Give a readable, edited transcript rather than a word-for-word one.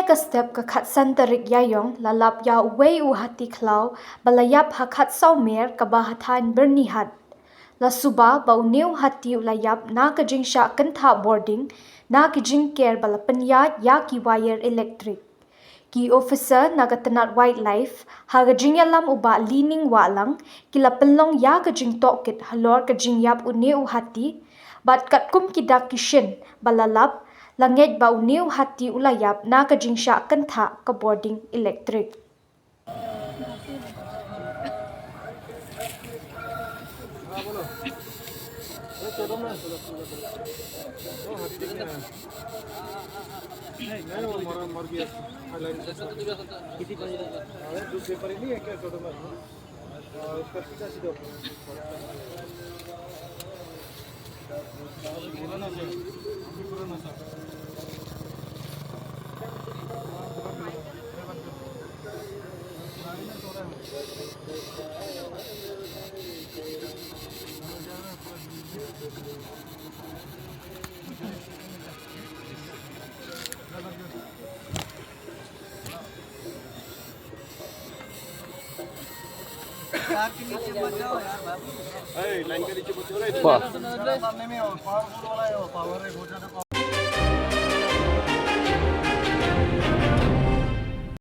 ka step ka khat san tarik yayong lalap ya wei u hati khlau balayap hakhat saumer ka bahathan berni hat la suba bauneu hati ulayap na ka jingsha kantha boarding na ki jing care balapanya ya ki wire electric ki officer nagatanat wildlife haga jingyalam uba leaning walang kila penlong ya ka jing tokit halor ka jingyap uneu hati bat kat kum kidak kishin balalap langej ba uneu hati ulayap na ka jingsha kantha ka boarding electric line के नीचे बच्चों